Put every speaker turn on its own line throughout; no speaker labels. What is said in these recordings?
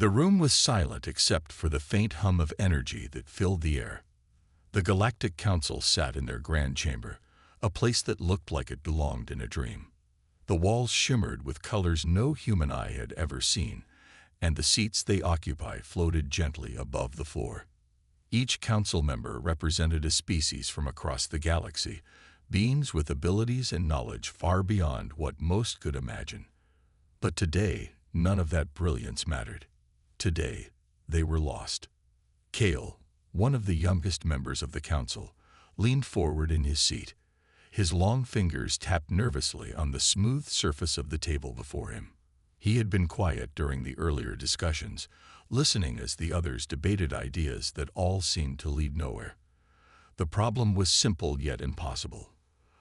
The room was silent except for the faint hum of energy that filled the air. The Galactic Council sat in their grand chamber, a place that looked like it belonged in a dream. The walls shimmered with colors no human eye had ever seen, and the seats they occupied floated gently above the floor. Each council member represented a species from across the galaxy, beings with abilities and knowledge far beyond what most could imagine. But today, none of that brilliance mattered. Today, they were lost. Kale, one of the youngest members of the council, leaned forward in his seat. His long fingers tapped nervously on the smooth surface of the table before him. He had been quiet during the earlier discussions, listening as the others debated ideas that all seemed to lead nowhere. The problem was simple yet impossible.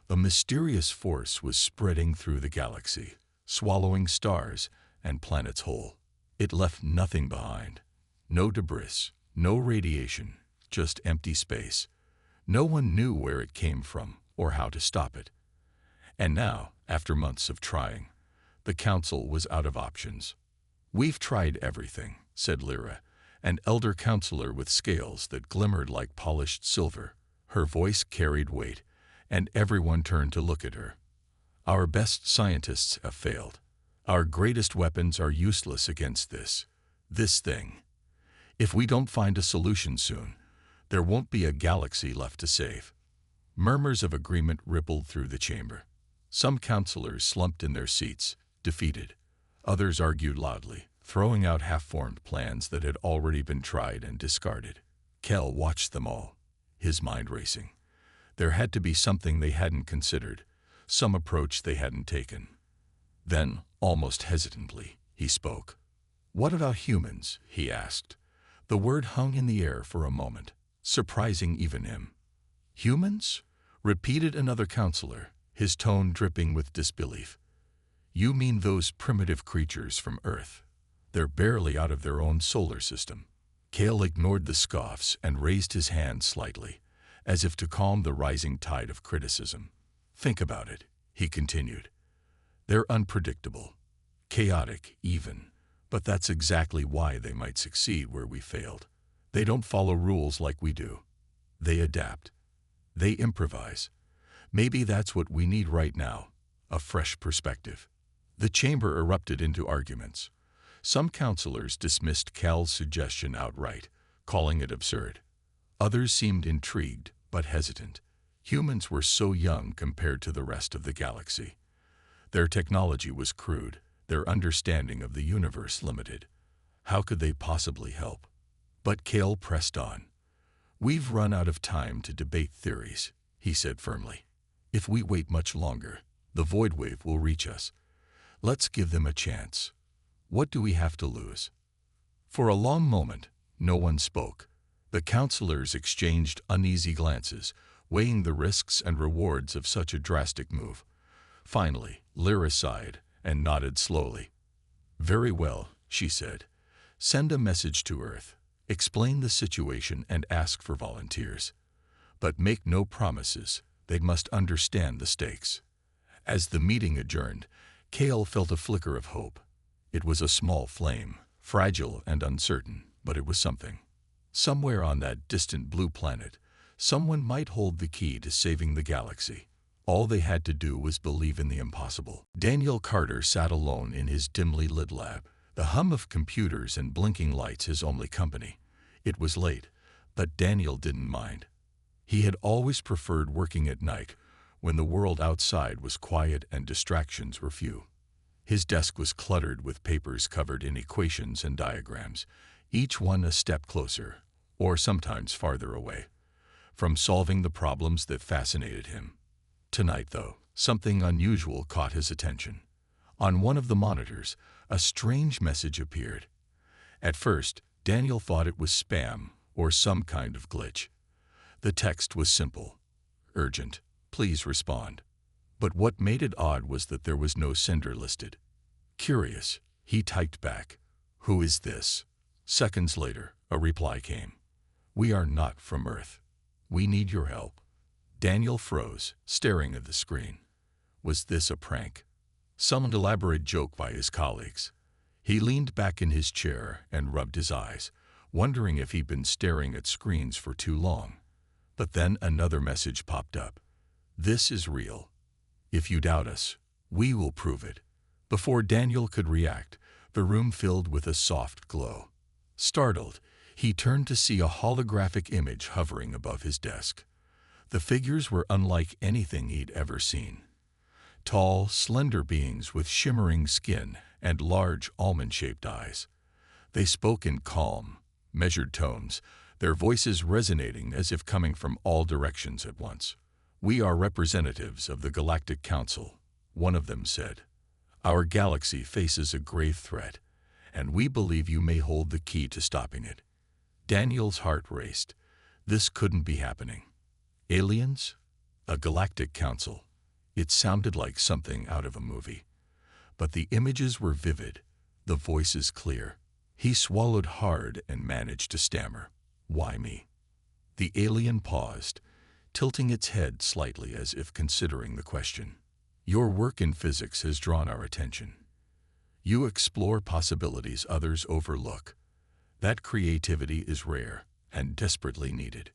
A mysterious force was spreading through the galaxy, swallowing stars and planets whole. It left nothing behind. No debris, no radiation, just empty space. No one knew where it came from or how to stop it. And now, after months of trying, the council was out of options. "We've tried everything," said Lyra, an elder counselor with scales that glimmered like polished silver. Her voice carried weight, and everyone turned to look at her. "Our best scientists have failed. Our greatest weapons are useless against this thing. If we don't find a solution soon, there won't be a galaxy left to save." Murmurs of agreement rippled through the chamber. Some counselors slumped in their seats, defeated. Others argued loudly, throwing out half-formed plans that had already been tried and discarded. Kel watched them all, his mind racing. There had to be something they hadn't considered, some approach they hadn't taken. Then, almost hesitantly, he spoke. "What about humans?" he asked. The word hung in the air for a moment, surprising even him. "Humans?" repeated another counselor, his tone dripping with disbelief. "You mean those primitive creatures from Earth? They're barely out of their own solar system." Kale ignored the scoffs and raised his hand slightly, as if to calm the rising tide of criticism. "Think about it," he continued. "They're unpredictable, chaotic even, but that's exactly why they might succeed where we failed. They don't follow rules like we do. They adapt. They improvise. Maybe that's what we need right now, a fresh perspective." The chamber erupted into arguments. Some counselors dismissed Cal's suggestion outright, calling it absurd. Others seemed intrigued but hesitant. Humans were so young compared to the rest of the galaxy. Their technology was crude, their understanding of the universe limited. How could they possibly help? But Kale pressed on. "We've run out of time to debate theories," he said firmly. "If we wait much longer, the void wave will reach us. Let's give them a chance. What do we have to lose?" For a long moment, no one spoke. The counselors exchanged uneasy glances, weighing the risks and rewards of such a drastic move. Finally, Lyra sighed and nodded slowly. "Very well," she said. "Send a message to Earth, explain the situation and ask for volunteers. But make no promises. They must understand the stakes." As the meeting adjourned, Kale felt a flicker of hope. It was a small flame, fragile and uncertain, but it was something. Somewhere on that distant blue planet, someone might hold the key to saving the galaxy. All they had to do was believe in the impossible. Daniel Carter sat alone in his dimly lit lab, the hum of computers and blinking lights his only company. It was late, but Daniel didn't mind. He had always preferred working at night, when the world outside was quiet and distractions were few. His desk was cluttered with papers covered in equations and diagrams, each one a step closer, or sometimes farther away, from solving the problems that fascinated him. Tonight, though, something unusual caught his attention. On one of the monitors, a strange message appeared. At first, Daniel thought it was spam or some kind of glitch. The text was simple: "Urgent, please respond." But what made it odd was that there was no sender listed. Curious, he typed back, "Who is this?" Seconds later, a reply came. "We are not from Earth. We need your help." Daniel froze, staring at the screen. Was this a prank? Some elaborate joke by his colleagues? He leaned back in his chair and rubbed his eyes, wondering if he'd been staring at screens for too long. But then another message popped up. This is real. If you doubt us, we will prove it. Before Daniel could react, the room filled with a soft glow. Startled, he turned to see a holographic image hovering above his desk. The figures were unlike anything he'd ever seen. Tall, slender beings with shimmering skin and large almond-shaped eyes. They spoke in calm, measured tones, their voices resonating as if coming from all directions at once. "We are representatives of the Galactic Council," one of them said. "Our galaxy faces a grave threat, and we believe you may hold the key to stopping it." Daniel's heart raced. This couldn't be happening. Aliens? A Galactic Council? It sounded like something out of a movie. But the images were vivid, the voices clear. He swallowed hard and managed to stammer. "Why me?" The alien paused, tilting its head slightly as if considering the question. "Your work in physics has drawn our attention. You explore possibilities others overlook. That creativity is rare and desperately needed."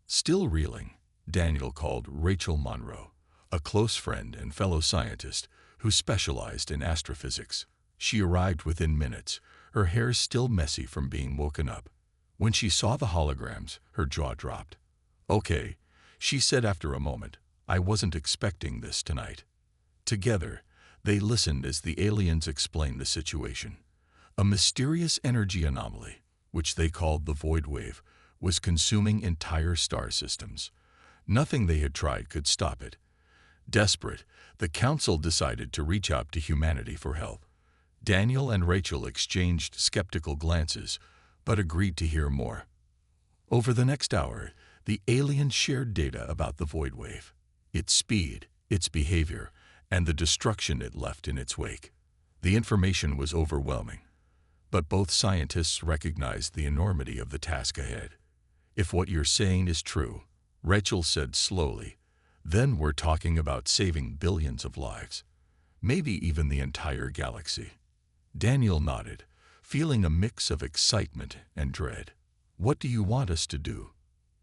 Still reeling, Daniel called Rachel Monroe, a close friend and fellow scientist who specialized in astrophysics. She arrived within minutes, her hair still messy from being woken up. When she saw the holograms, her jaw dropped. "Okay," she said after a moment. "I wasn't expecting this tonight." Together, they listened as the aliens explained the situation. A mysterious energy anomaly, which they called the void wave, was consuming entire star systems. Nothing they had tried could stop it. Desperate, the Council decided to reach out to humanity for help. Daniel and Rachel exchanged skeptical glances, but agreed to hear more. Over the next hour, the aliens shared data about the void wave, its speed, its behavior, and the destruction it left in its wake. The information was overwhelming, but both scientists recognized the enormity of the task ahead. "If what you're saying is true," Rachel said slowly, "then we're talking about saving billions of lives, maybe even the entire galaxy." Daniel nodded, feeling a mix of excitement and dread. "What do you want us to do?"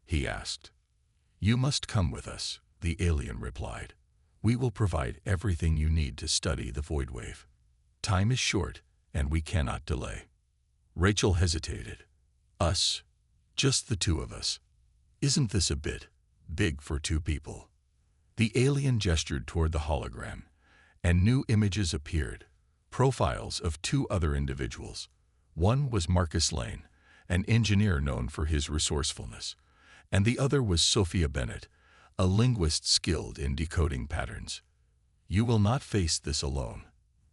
he asked. "You must come with us," the alien replied. "We will provide everything you need to study the void wave. Time is short, and we cannot delay." Rachel hesitated. "Us? Just the two of us? Isn't this a bit big for two people?" The alien gestured toward the hologram, and new images appeared, profiles of two other individuals. One was Marcus Lane, an engineer known for his resourcefulness, and the other was Sophia Bennett, a linguist skilled in decoding patterns. "You will not face this alone,"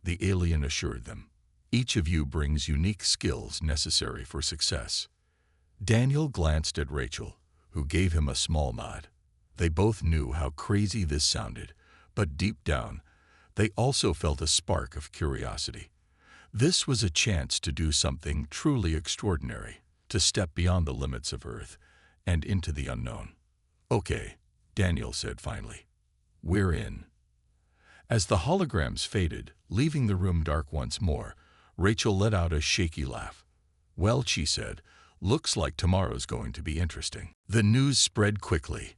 the alien assured them. "Each of you brings unique skills necessary for success." Daniel glanced at Rachel, who gave him a small nod. They both knew how crazy this sounded, but deep down, they also felt a spark of curiosity. This was a chance to do something truly extraordinary, to step beyond the limits of Earth and into the unknown. "Okay," Daniel said finally. "We're in." As the holograms faded, leaving the room dark once more, Rachel let out a shaky laugh. "Well," she said, "looks like tomorrow's going to be interesting." The news spread quickly.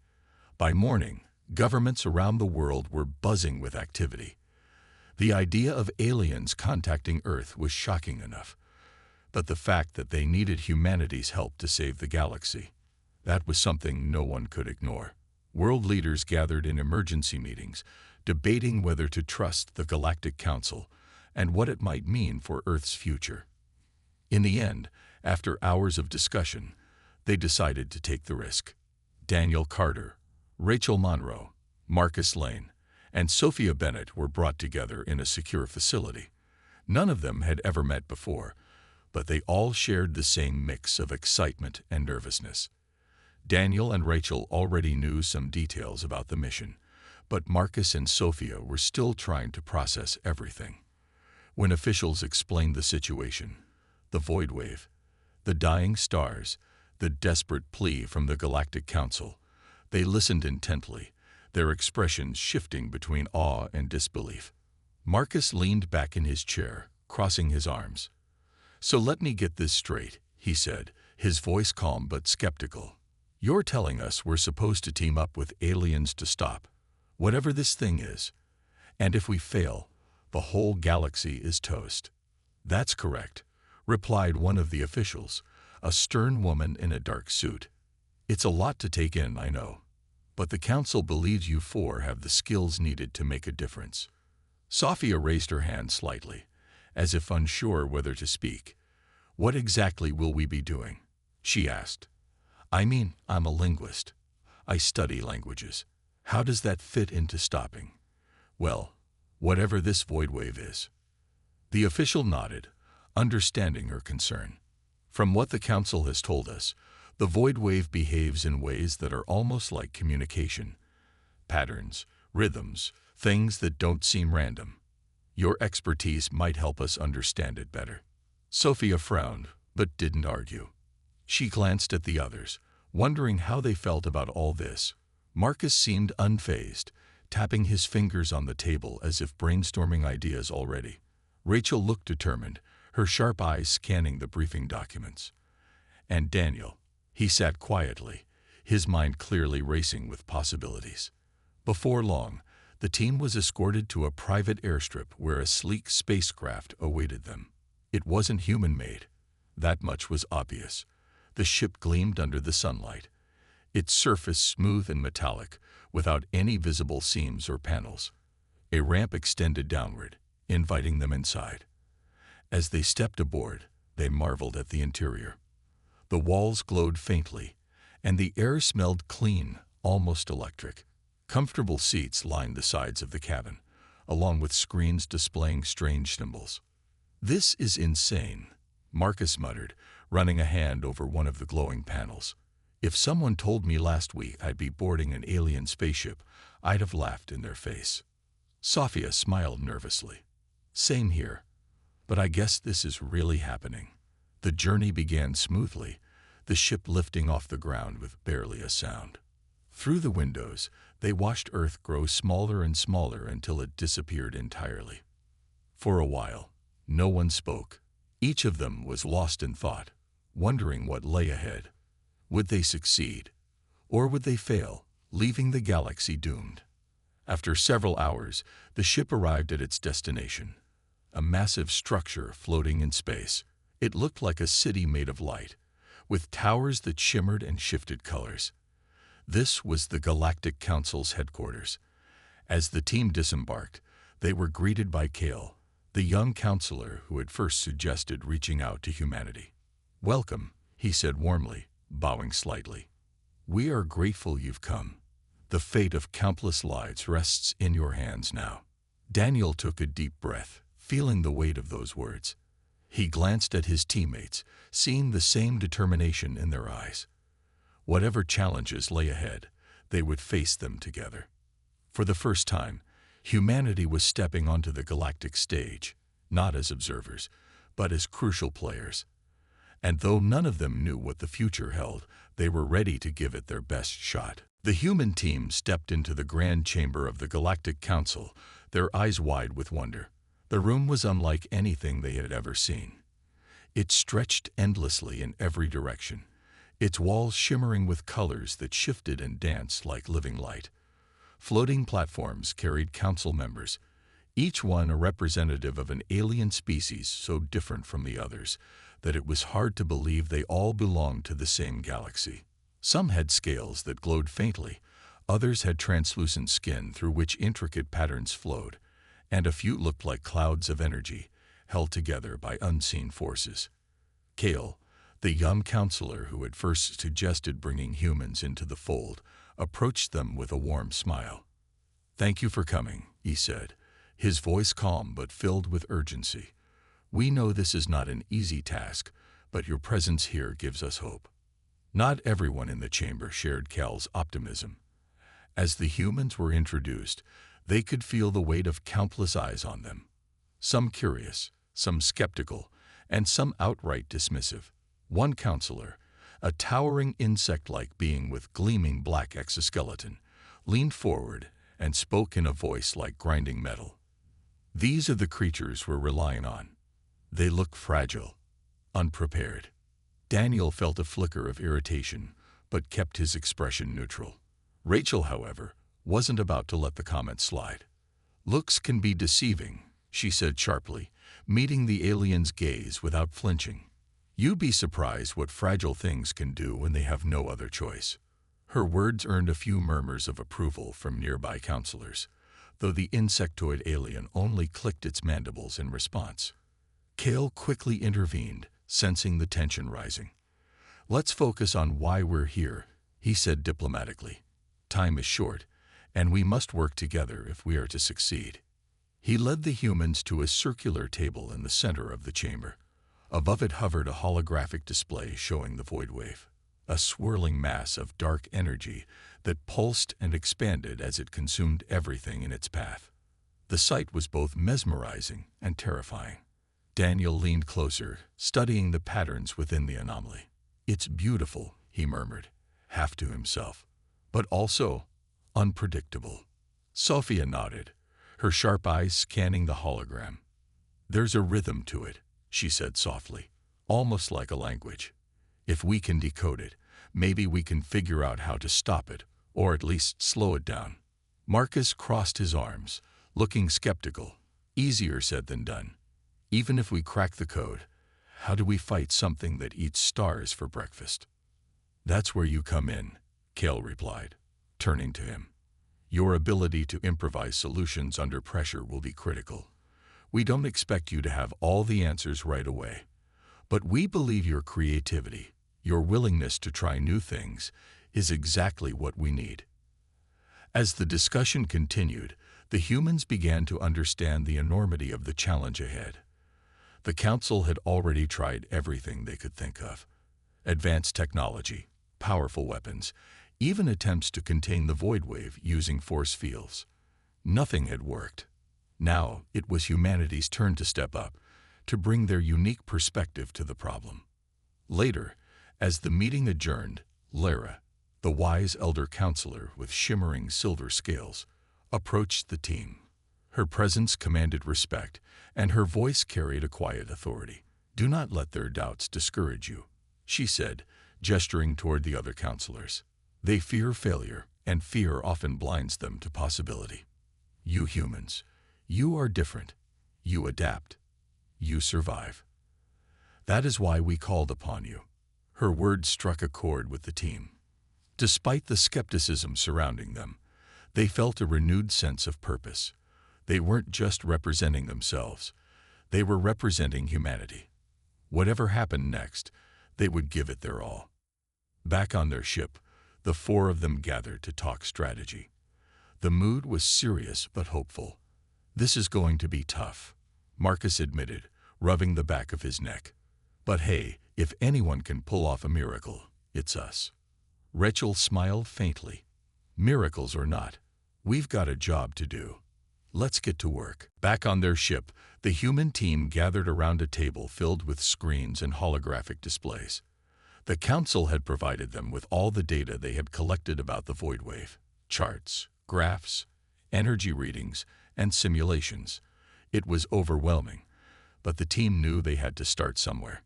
By morning, governments around the world were buzzing with activity. The idea of aliens contacting Earth was shocking enough, but the fact that they needed humanity's help to save the galaxy, that was something no one could ignore. World leaders gathered in emergency meetings, debating whether to trust the Galactic Council and what it might mean for Earth's future. In the end, after hours of discussion, they decided to take the risk. Daniel Carter, Rachel Monroe, Marcus Lane, and Sophia Bennett were brought together in a secure facility. None of them had ever met before, but they all shared the same mix of excitement and nervousness. Daniel and Rachel already knew some details about the mission, but Marcus and Sophia were still trying to process everything. When officials explained the situation, the void wave, the dying stars, the desperate plea from the Galactic Council, they listened intently, their expressions shifting between awe and disbelief. Marcus leaned back in his chair, crossing his arms. "So let me get this straight," he said, his voice calm but skeptical. "You're telling us we're supposed to team up with aliens to stop whatever this thing is, and if we fail, the whole galaxy is toast." "That's correct," replied one of the officials, a stern woman in a dark suit. "It's a lot to take in, I know, but the Council believes you four have the skills needed to make a difference." Sophia raised her hand slightly, as if unsure whether to speak. "What exactly will we be doing?" she asked. "I mean, I'm a linguist. I study languages. How does that fit into stopping?" "Well, whatever this void wave is." The official nodded, understanding her concern. "From what the Council has told us, the void wave behaves in ways that are almost like communication. Patterns, rhythms, things that don't seem random. Your expertise might help us understand it better." Sophia frowned, but didn't argue. She glanced at the others, wondering how they felt about all this. Marcus seemed unfazed, tapping his fingers on the table as if brainstorming ideas already. Rachel looked determined, her sharp eyes scanning the briefing documents. And Daniel, he sat quietly, his mind clearly racing with possibilities. Before long, the team was escorted to a private airstrip where a sleek spacecraft awaited them. It wasn't human-made. That much was obvious. The ship gleamed under the sunlight, its surface smooth and metallic, without any visible seams or panels. A ramp extended downward, inviting them inside. As they stepped aboard, they marveled at the interior. The walls glowed faintly, and the air smelled clean, almost electric. Comfortable seats lined the sides of the cabin, along with screens displaying strange symbols. "This is insane," Marcus muttered, running a hand over one of the glowing panels. "If someone told me last week I'd be boarding an alien spaceship, I'd have laughed in their face." Sophia smiled nervously. "Same here. But I guess this is really happening." The journey began smoothly, the ship lifting off the ground with barely a sound. Through the windows, they watched Earth grow smaller and smaller until it disappeared entirely. For a while, no one spoke. Each of them was lost in thought, wondering what lay ahead. Would they succeed, or would they fail, leaving the galaxy doomed? After several hours, the ship arrived at its destination, a massive structure floating in space. It looked like a city made of light, with towers that shimmered and shifted colors. This was the Galactic Council's headquarters. As the team disembarked, they were greeted by Kale, the young counselor who had first suggested reaching out to humanity. "Welcome," he said warmly, bowing slightly. "We are grateful you've come. The fate of countless lives rests in your hands now." Daniel took a deep breath, feeling the weight of those words. He glanced at his teammates, seeing the same determination in their eyes. Whatever challenges lay ahead, they would face them together. For the first time, humanity was stepping onto the galactic stage, not as observers, but as crucial players. And though none of them knew what the future held, they were ready to give it their best shot. The human team stepped into the grand chamber of the Galactic Council, their eyes wide with wonder. The room was unlike anything they had ever seen. It stretched endlessly in every direction, its walls shimmering with colors that shifted and danced like living light. Floating platforms carried council members, each one a representative of an alien species so different from the others that it was hard to believe they all belonged to the same galaxy. Some had scales that glowed faintly, others had translucent skin through which intricate patterns flowed, and a few looked like clouds of energy, held together by unseen forces. Kale, the young counselor who had first suggested bringing humans into the fold, approached them with a warm smile. "Thank you for coming," he said, his voice calm but filled with urgency. "We know this is not an easy task, but your presence here gives us hope." Not everyone in the chamber shared Cal's optimism. As the humans were introduced, they could feel the weight of countless eyes on them. Some curious, some skeptical, and some outright dismissive. One counselor, a towering insect-like being with gleaming black exoskeleton, leaned forward and spoke in a voice like grinding metal. "These are the creatures we're relying on. They look fragile, unprepared. Daniel felt a flicker of irritation, but kept his expression neutral. Rachel, however, wasn't about to let the comment slide. "Looks can be deceiving," she said sharply, meeting the alien's gaze without flinching. "You'd be surprised what fragile things can do when they have no other choice." Her words earned a few murmurs of approval from nearby counselors, though the insectoid alien only clicked its mandibles in response. Kale quickly intervened, sensing the tension rising. "Let's focus on why we're here," he said diplomatically. "Time is short, and we must work together if we are to succeed." He led the humans to a circular table in the center of the chamber. Above it hovered a holographic display showing the void wave, a swirling mass of dark energy that pulsed and expanded as it consumed everything in its path. The sight was both mesmerizing and terrifying. Daniel leaned closer, studying the patterns within the anomaly. "It's beautiful," he murmured, half to himself, "but also unpredictable." Sophia nodded, her sharp eyes scanning the hologram. "There's a rhythm to it," she said softly, "almost like a language. If we can decode it, maybe we can figure out how to stop it, or at least slow it down." Marcus crossed his arms, looking skeptical. "Easier said than done. Even if we crack the code, how do we fight something that eats stars for breakfast?" "That's where you come in," Kale replied, turning to him. "Your ability to improvise solutions under pressure will be critical. We don't expect you to have all the answers right away, but we believe your creativity, your willingness to try new things, is exactly what we need." As the discussion continued, the humans began to understand the enormity of the challenge ahead. The Council had already tried everything they could think of: advanced technology, powerful weapons, even attempts to contain the void wave using force fields. Nothing had worked. Now it was humanity's turn to step up, to bring their unique perspective to the problem. Later, as the meeting adjourned, Lara, the wise elder counselor with shimmering silver scales, approached the team. Her presence commanded respect, and her voice carried a quiet authority. "Do not let their doubts discourage you," she said, gesturing toward the other counselors. "They fear failure, and fear often blinds them to possibility. You humans, you are different. You adapt. You survive. That is why we called upon you." Her words struck a chord with the team. Despite the skepticism surrounding them, they felt a renewed sense of purpose. They weren't just representing themselves, they were representing humanity. Whatever happened next, they would give it their all. Back on their ship, the four of them gathered to talk strategy. The mood was serious but hopeful. "This is going to be tough," Marcus admitted, rubbing the back of his neck. "But hey, if anyone can pull off a miracle, it's us." Rachel smiled faintly. "Miracles or not, we've got a job to do. Let's get to work." Back on their ship, the human team gathered around a table filled with screens and holographic displays. The Council had provided them with all the data they had collected about the void wave: charts, graphs, energy readings, and simulations. It was overwhelming, but the team knew they had to start somewhere.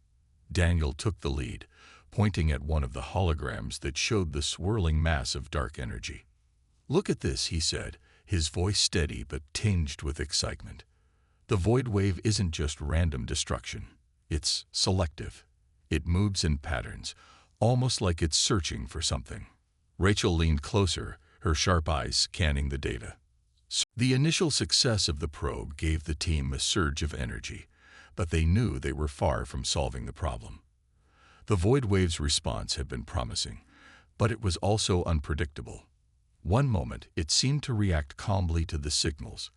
Daniel took the lead, pointing at one of the holograms that showed the swirling mass of dark energy. "Look at this," he said, his voice steady but tinged with excitement. "The void wave isn't just random destruction. It's selective. It moves in patterns, almost like it's searching for something." Rachel leaned closer, her sharp eyes scanning the data. The initial success of the probe gave the team a surge of energy, but they knew they were far from solving the problem. The void wave's response had been promising, but it was also unpredictable. One moment, it seemed to react calmly to the signals.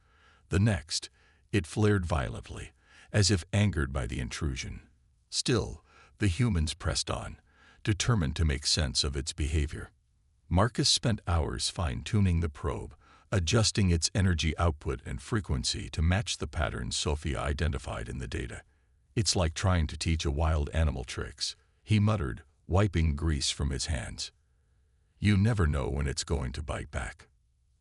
The next, it flared violently, as if angered by the intrusion. Still, the humans pressed on, determined to make sense of its behavior. Marcus spent hours fine-tuning the probe, adjusting its energy output and frequency to match the patterns Sophia identified in the data. "It's like trying to teach a wild animal tricks," he muttered, wiping grease from his hands. "You never know when it's going to bite back."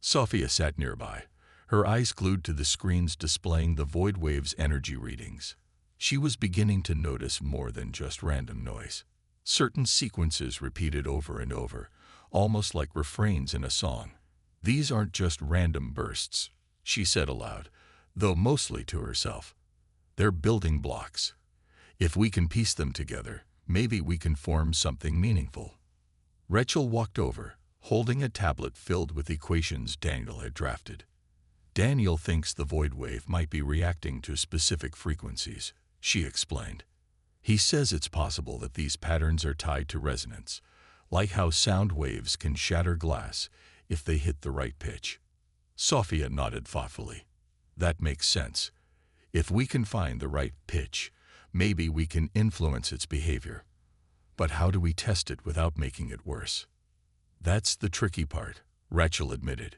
Sophia sat nearby, her eyes glued to the screens displaying the void wave's energy readings. She was beginning to notice more than just random noise. Certain sequences repeated over and over, almost like refrains in a song. "These aren't just random bursts," she said aloud, though mostly to herself. "They're building blocks. If we can piece them together, maybe we can form something meaningful." Rachel walked over, holding a tablet filled with equations Daniel had drafted. "Daniel thinks the void wave might be reacting to specific frequencies," she explained. "He says it's possible that these patterns are tied to resonance, like how sound waves can shatter glass if they hit the right pitch." Sophia nodded thoughtfully. "That makes sense. If we can find the right pitch, maybe we can influence its behavior. But how do we test it without making it worse?" "That's the tricky part," Rachel admitted.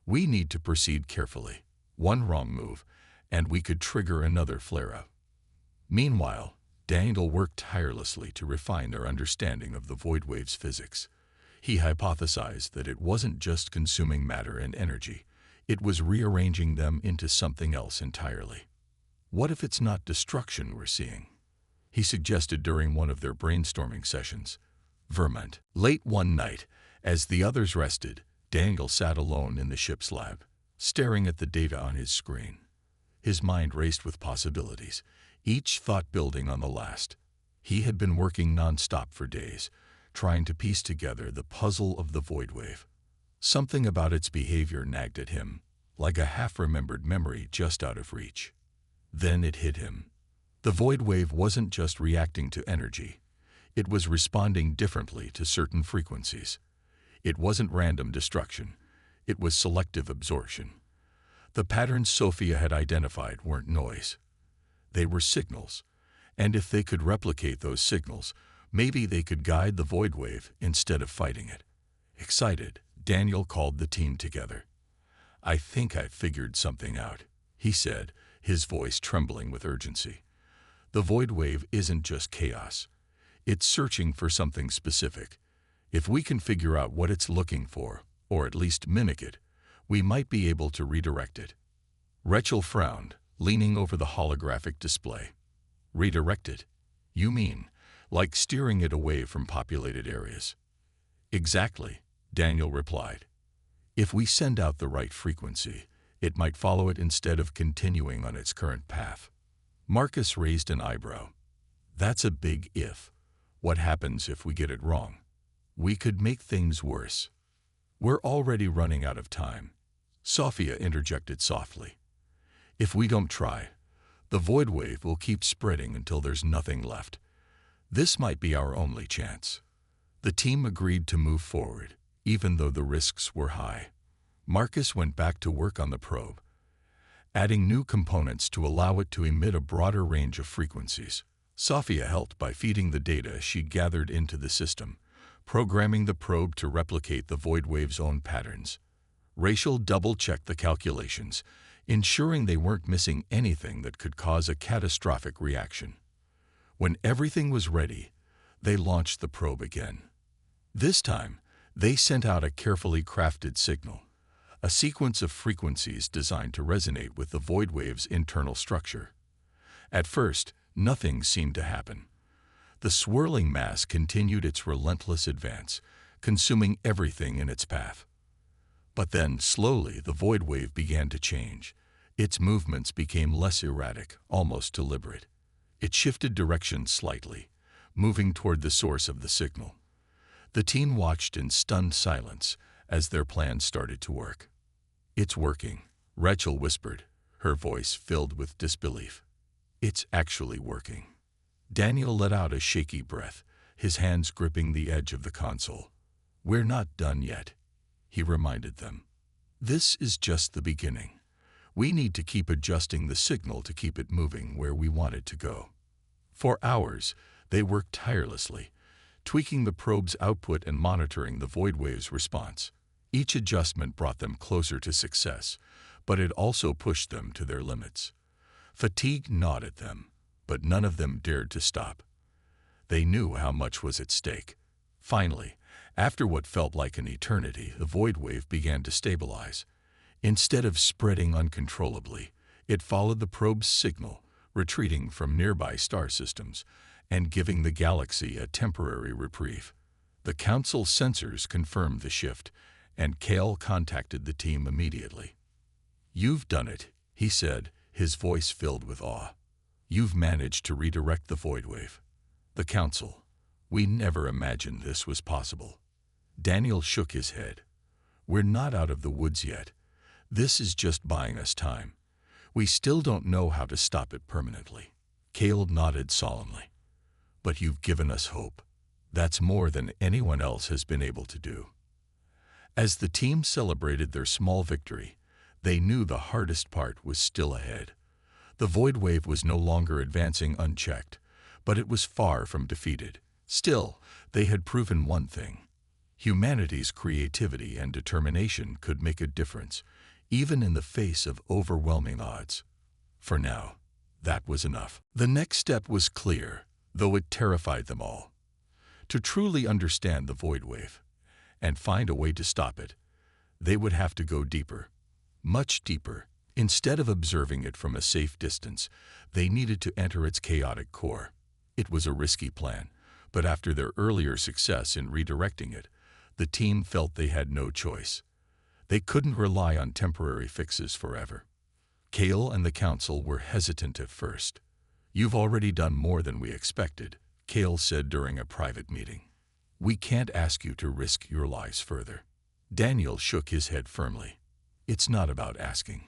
"We need to proceed carefully. One wrong move, and we could trigger another flare-up." Meanwhile, Daniel worked tirelessly to refine their understanding of the void wave's physics. He hypothesized that it wasn't just consuming matter and energy, it was rearranging them into something else entirely. "What if it's not destruction we're seeing?" he suggested during one of their brainstorming sessions. Vermont. Late one night, as the others rested, Daniel sat alone in the ship's lab, staring at the data on his screen. His mind raced with possibilities, each thought building on the last. He had been working non-stop for days, trying to piece together the puzzle of the void wave. Something about its behavior nagged at him, like a half-remembered memory just out of reach. Then it hit him. The void wave wasn't just reacting to energy. It was responding differently to certain frequencies. It wasn't random destruction. It was selective absorption. The patterns Sophia had identified weren't noise. They were signals, and if they could replicate those signals, maybe they could guide the void wave instead of fighting it. Excited, Daniel called the team together. "I think I've figured something out," he said, his voice trembling with urgency. "The void wave isn't just chaos. It's searching for something specific. If we can figure out what it's looking for, or at least mimic it, we might be able to redirect it." Rachel frowned, leaning over the holographic display. "Redirect it? You mean, like steering it away from populated areas?" "Exactly," Daniel replied. "If we send out the right frequency, it might follow it instead of continuing on its current path." Marcus raised an eyebrow. "That's a big if. What happens if we get it wrong?" "We could make things worse." "We're already running out of time," Sophia interjected softly. "If we don't try, the void wave will keep spreading until there's nothing left. This might be our only chance." The team agreed to move forward, even though the risks were high. Marcus went back to work on the probe, adding new components to allow it to emit a broader range of frequencies. Sophia helped by feeding the data she'd gathered into the system, programming the probe to replicate the void wave's own patterns. Rachel double-checked the calculations, ensuring they weren't missing anything that could cause a catastrophic reaction. When everything was ready, they launched the probe again. This time, they sent out a carefully crafted signal, a sequence of frequencies designed to resonate with the void wave's internal structure. At first, nothing seemed to happen. The swirling mass continued its relentless advance, consuming everything in its path. But then, slowly, the void wave began to change. Its movements became less erratic, almost deliberate. It shifted direction slightly, moving toward the source of the signal. The team watched in stunned silence as their plan started to work. "It's working," Rachel whispered, her voice filled with disbelief. "It's actually working." Daniel let out a shaky breath, his hands gripping the edge of the console. "We're not done yet," he reminded them. "This is just the beginning. We need to keep adjusting the signal to keep it moving where we want it to go." For hours, they worked tirelessly, tweaking the probe's output and monitoring the void wave's response. Each adjustment brought them closer to success, but it also pushed them to their limits. Fatigue gnawed at them, but none of them dared to stop. They knew how much was at stake. Finally, after what felt like an eternity, the void wave began to stabilize. Instead of spreading uncontrollably, it followed the probe's signal, retreating from nearby star systems and giving the galaxy a temporary reprieve. The Council's sensors confirmed the shift, and Kale contacted the team immediately. "You've done it," he said, his voice filled with awe. "You've managed to redirect the void wave." The Council: "We never imagined this was possible." Daniel shook his head. "We're not out of the woods yet. This is just buying us time. We still don't know how to stop it permanently." Kale nodded solemnly. "But you've given us hope. That's more than anyone else has been able to do." As the team celebrated their small victory, they knew the hardest part was still ahead. The void wave was no longer advancing unchecked, but it was far from defeated. Still, they had proven one thing: humanity's creativity and determination could make a difference, even in the face of overwhelming odds. For now, that was enough. The next step was clear, though it terrified them all. To truly understand the void wave and find a way to stop it, they would have to go deeper, much deeper. Instead of observing it from a safe distance, they needed to enter its chaotic core. It was a risky plan, but after their earlier success in redirecting it, the team felt they had no choice. They couldn't rely on temporary fixes forever. Kale and the Council were hesitant at first. "You've already done more than we expected," Kale said during a private meeting. "We can't ask you to risk your lives further." Daniel shook his head firmly. "It's not about asking.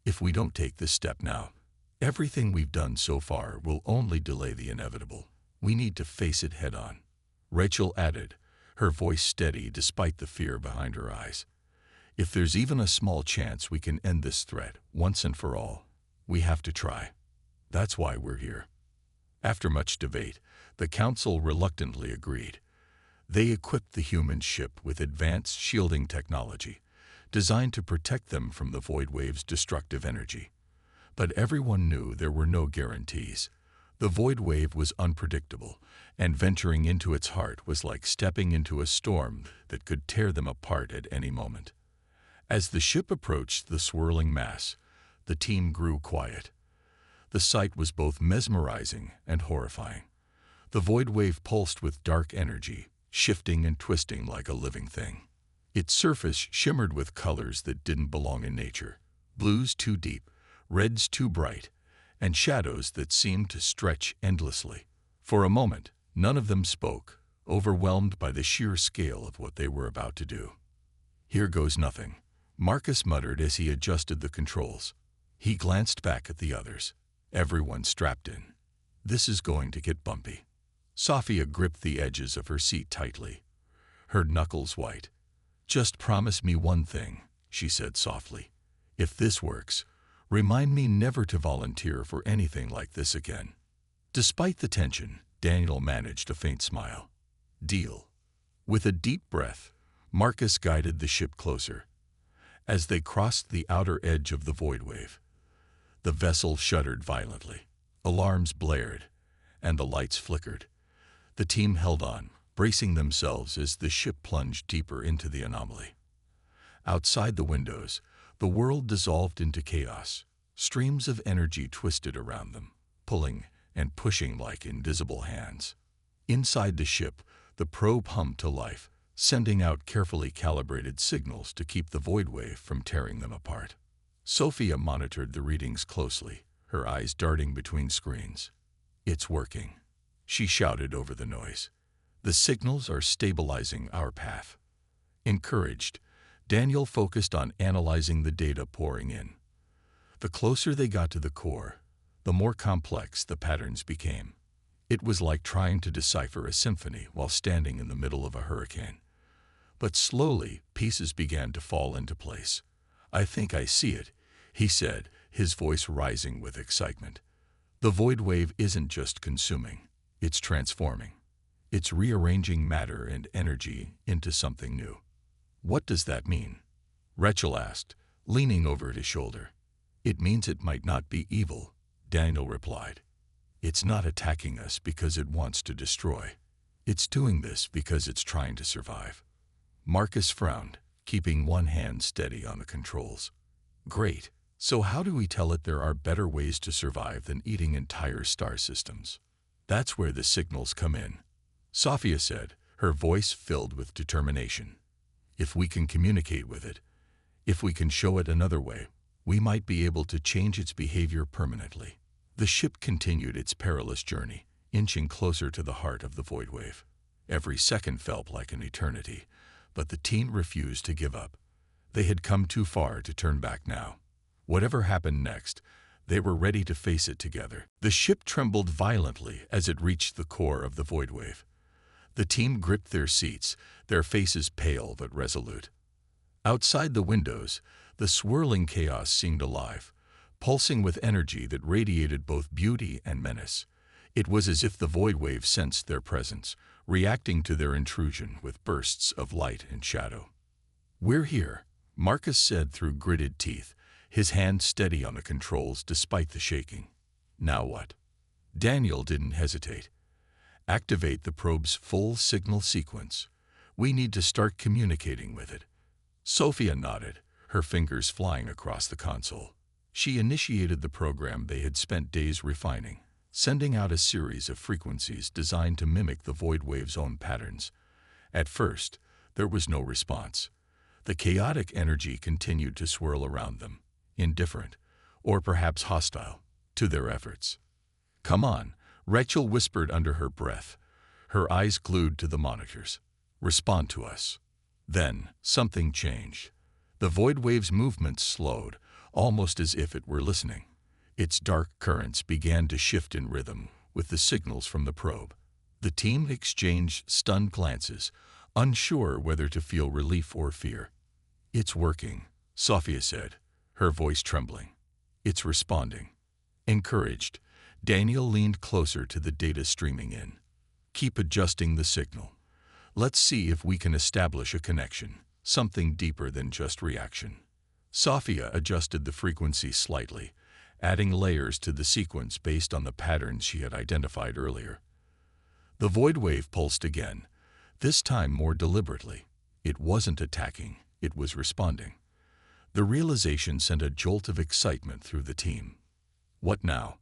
If we don't take this step now, everything we've done so far will only delay the inevitable. We need to face it head on." Rachel added, her voice steady despite the fear behind her eyes. "If there's even a small chance we can end this threat once and for all, we have to try. That's why we're here." After much debate, the Council reluctantly agreed. They equipped the human ship with advanced shielding technology, designed to protect them from the void wave's destructive energy. But everyone knew there were no guarantees. The void wave was unpredictable, and venturing into its heart was like stepping into a storm that could tear them apart at any moment. As the ship approached the swirling mass, the team grew quiet. The sight was both mesmerizing and horrifying. The void wave pulsed with dark energy, shifting and twisting like a living thing. Its surface shimmered with colors that didn't belong in nature: blues too deep, reds too bright, and shadows that seemed to stretch endlessly. For a moment, none of them spoke, overwhelmed by the sheer scale of what they were about to do. "Here goes nothing," Marcus muttered as he adjusted the controls. He glanced back at the others. Everyone strapped in. "This is going to get bumpy." Sophia gripped the edges of her seat tightly, her knuckles white. "Just promise me one thing," she said softly. "If this works, remind me never to volunteer for anything like this again." Despite the tension, Daniel managed a faint smile. "Deal." With a deep breath, Marcus guided the ship closer. As they crossed the outer edge of the void wave, the vessel shuddered violently. Alarms blared, and the lights flickered. The team held on, bracing themselves as the ship plunged deeper into the anomaly. Outside the windows, the world dissolved into chaos. Streams of energy twisted around them, pulling and pushing like invisible hands. Inside the ship, the probe hummed to life, sending out carefully calibrated signals to keep the void wave from tearing them apart. Sophia monitored the readings closely, her eyes darting between screens. "It's working," she shouted over the noise. "The signals are stabilizing our path." Encouraged, Daniel focused on analyzing the data pouring in. The closer they got to the core, the more complex the patterns became. It was like trying to decipher a symphony while standing in the middle of a hurricane. But slowly, pieces began to fall into place. "I think I see it," he said, his voice rising with excitement. "The void wave isn't just consuming, it's transforming. It's rearranging matter and energy into something new." "What does that mean?" Rachel asked, leaning over his shoulder. "It means it might not be evil," Daniel replied. "It's not attacking us because it wants to destroy. It's doing this because it's trying to survive." Marcus frowned, keeping one hand steady on the controls. "Great," So how do we tell it there are better ways to survive than eating entire star systems? That's where the signals come in, Sophia said, her voice filled with determination. If we can communicate with it, if we can show it another way, we might be able to change its behavior permanently. The ship continued its perilous journey, inching closer to the heart of the void wave. Every second felt like an eternity, but the team refused to give up. They had come too far to turn back now. Whatever happened next, they were ready to face it together. The ship trembled violently as it reached the core of the void wave. The team gripped their seats, their faces pale but resolute. Outside the windows, the swirling chaos seemed alive, pulsing with energy that radiated both beauty and menace. It was as if the void wave sensed their presence, reacting to their intrusion with bursts of light and shadow. "We're here," Marcus said through gritted teeth, his hand steady on the controls despite the shaking. "Now what?" Daniel didn't hesitate. "Activate the probe's full signal sequence. We need to start communicating with it." Sophia nodded, her fingers flying across the console. She initiated the program they had spent days refining, sending out a series of frequencies designed to mimic the void wave's own patterns. At first, there was no response. The chaotic energy continued to swirl around them, indifferent, or perhaps hostile, to their efforts. "Come on," Rachel whispered under her breath, her eyes glued to the monitors. "Respond to us." Then, something changed. The void wave's movements slowed, almost as if it were listening. Its dark currents began to shift in rhythm with the signals from the probe. The team exchanged stunned glances, unsure whether to feel relief or fear. "It's working," Sophia said, her voice trembling. "It's responding." Encouraged, Daniel leaned closer to the data streaming in. "Keep adjusting the signal. Let's see if we can establish a connection, something deeper than just reaction." Sophia adjusted the frequency slightly, adding layers to the sequence based on the patterns she had identified earlier. The void wave pulsed again, this time more deliberately. It wasn't attacking, it was responding. The realization sent a jolt of excitement through the team. "What now?"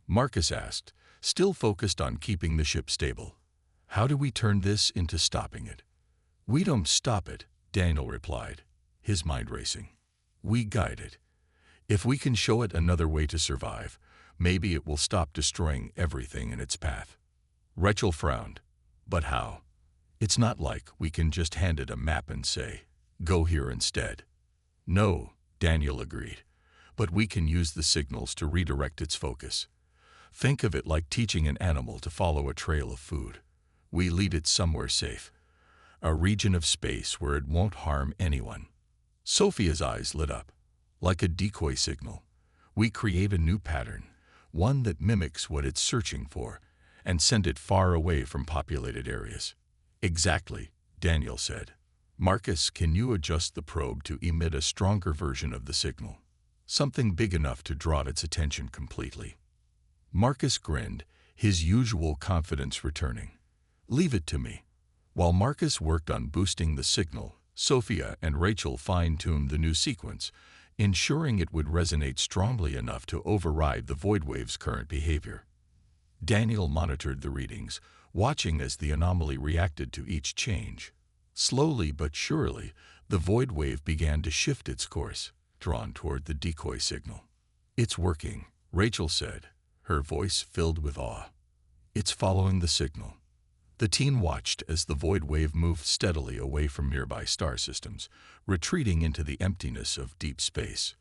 Marcus asked, still focused on keeping the ship stable. "How do we turn this into stopping it?" "We don't stop it," Daniel replied, his mind racing. "We guide it. If we can show it another way to survive, maybe it will stop destroying everything in its path." Rachel frowned. "But how? It's not like we can just hand it a map and say, 'Go here instead.'" "No," Daniel agreed, "but we can use the signals to redirect its focus. Think of it like teaching an animal to follow a trail of food. We lead it somewhere safe, a region of space where it won't harm anyone." Sophia's eyes lit up. "Like a decoy signal. We create a new pattern, one that mimics what it's searching for, and send it far away from populated areas." "Exactly," Daniel said. "Marcus, can you adjust the probe to emit a stronger version of the signal? Something big enough to draw its attention completely." Marcus grinned, his usual confidence returning. "Leave it to me." While Marcus worked on boosting the signal, Sophia and Rachel fine-tuned the new sequence, ensuring it would resonate strongly enough to override the void wave's current behavior. Daniel monitored the readings, watching as the anomaly reacted to each change. Slowly but surely, the void wave began to shift its course, drawn toward the decoy signal. "It's working," Rachel said, her voice filled with awe. "It's following the signal." The team watched as the void wave moved steadily away from nearby star systems, retreating into the emptiness of deep space.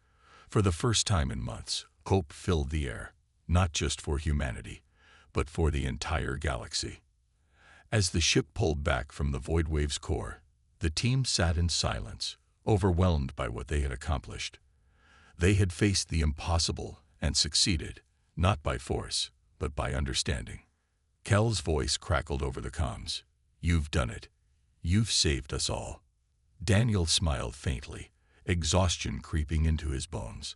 For the first time in months, hope filled the air, not just for humanity, but for the entire galaxy. As the ship pulled back from the void wave's core, the team sat in silence, overwhelmed by what they had accomplished. They had faced the impossible and succeeded, not by force, but by understanding. Kel's voice crackled over the comms. "You've done it. You've saved us all." Daniel smiled faintly, exhaustion creeping into his bones.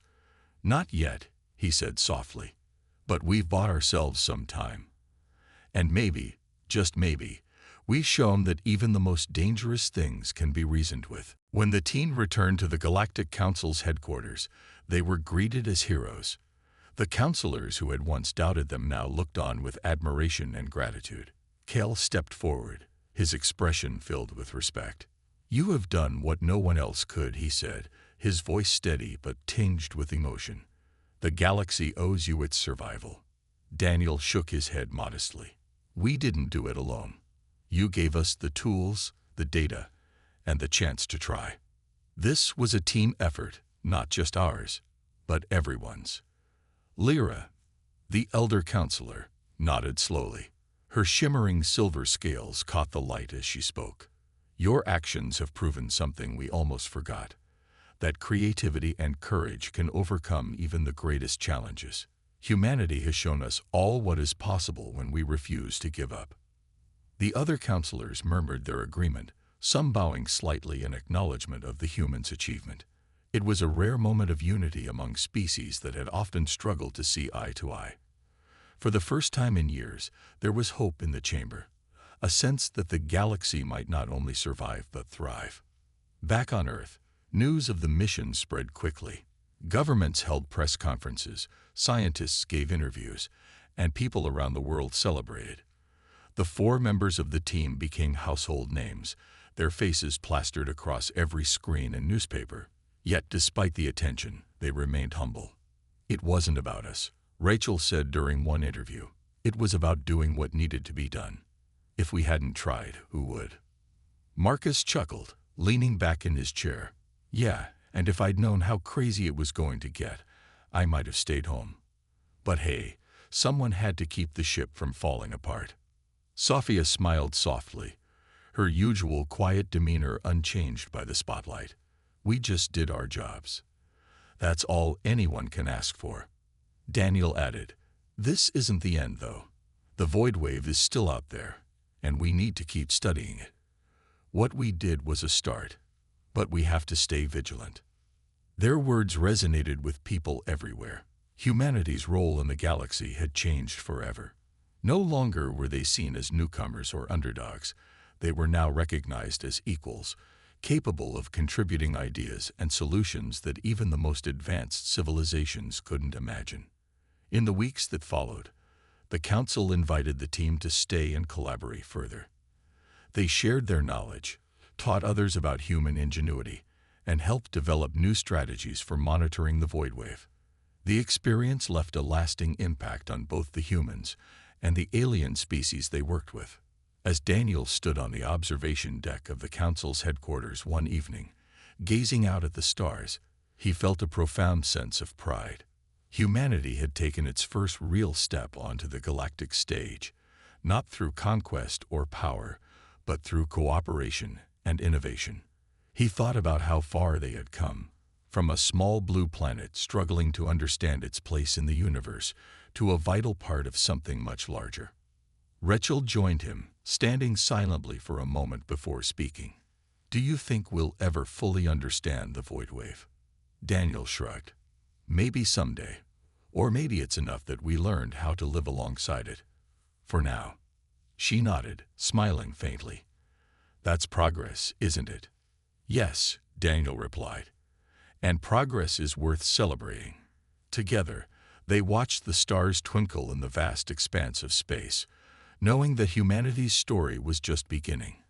"Not yet," he said softly, "but we've bought ourselves some time. And maybe, just maybe, we've shown that even the most dangerous things can be reasoned with." When the team returned to the Galactic Council's headquarters, they were greeted as heroes. The counselors who had once doubted them now looked on with admiration and gratitude. Kale stepped forward, his expression filled with respect. "You have done what no one else could," he said, his voice steady but tinged with emotion. "The galaxy owes you its survival." Daniel shook his head modestly. "We didn't do it alone. You gave us the tools, the data, and the chance to try." This was a team effort, not just ours, but everyone's. Lyra, the elder counselor, nodded slowly. Her shimmering silver scales caught the light as she spoke. "Your actions have proven something we almost forgot, that creativity and courage can overcome even the greatest challenges. Humanity has shown us all what is possible when we refuse to give up." The other counselors murmured their agreement, some bowing slightly in acknowledgement of the humans' achievement. It was a rare moment of unity among species that had often struggled to see eye to eye. For the first time in years, there was hope in the chamber, a sense that the galaxy might not only survive but thrive. Back on Earth, news of the mission spread quickly. Governments held press conferences, scientists gave interviews, and people around the world celebrated. The 4 members of the team became household names, their faces plastered across every screen and newspaper. Yet, despite the attention, they remained humble. "It wasn't about us," Rachel said during one interview. "It was about doing what needed to be done. If we hadn't tried, who would?" Marcus chuckled, leaning back in his chair. "Yeah, and if I'd known how crazy it was going to get, I might have stayed home. But hey, someone had to keep the ship from falling apart." Sophia smiled softly, her usual quiet demeanor unchanged by the spotlight. "We just did our jobs. That's all anyone can ask for." Daniel added, "This isn't the end, though. The void wave is still out there, and we need to keep studying it. What we did was a start, but we have to stay vigilant." Their words resonated with people everywhere. Humanity's role in the galaxy had changed forever. No longer were they seen as newcomers or underdogs. They were now recognized as equals, capable of contributing ideas and solutions that even the most advanced civilizations couldn't imagine. In the weeks that followed, the Council invited the team to stay and collaborate further. They shared their knowledge, taught others about human ingenuity, and helped develop new strategies for monitoring the void wave. The experience left a lasting impact on both the humans and the alien species they worked with. As Daniel stood on the observation deck of the Council's headquarters one evening, gazing out at the stars, he felt a profound sense of pride. Humanity had taken its first real step onto the galactic stage, not through conquest or power, but through cooperation and innovation. He thought about how far they had come, from a small blue planet struggling to understand its place in the universe to a vital part of something much larger. Rachel joined him, standing silently for a moment before speaking. "Do you think we'll ever fully understand the void wave?" Daniel shrugged. "Maybe someday. Or maybe it's enough that we learned how to live alongside it. For now." She nodded, smiling faintly. "That's progress, isn't it?" "Yes," Daniel replied. "And progress is worth celebrating." Together, they watched the stars twinkle in the vast expanse of space, knowing that humanity's story was just beginning.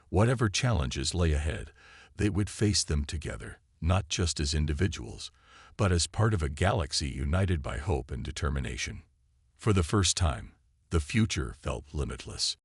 Whatever challenges lay ahead, they would face them together, not just as individuals, but as part of a galaxy united by hope and determination. For the first time, the future felt limitless.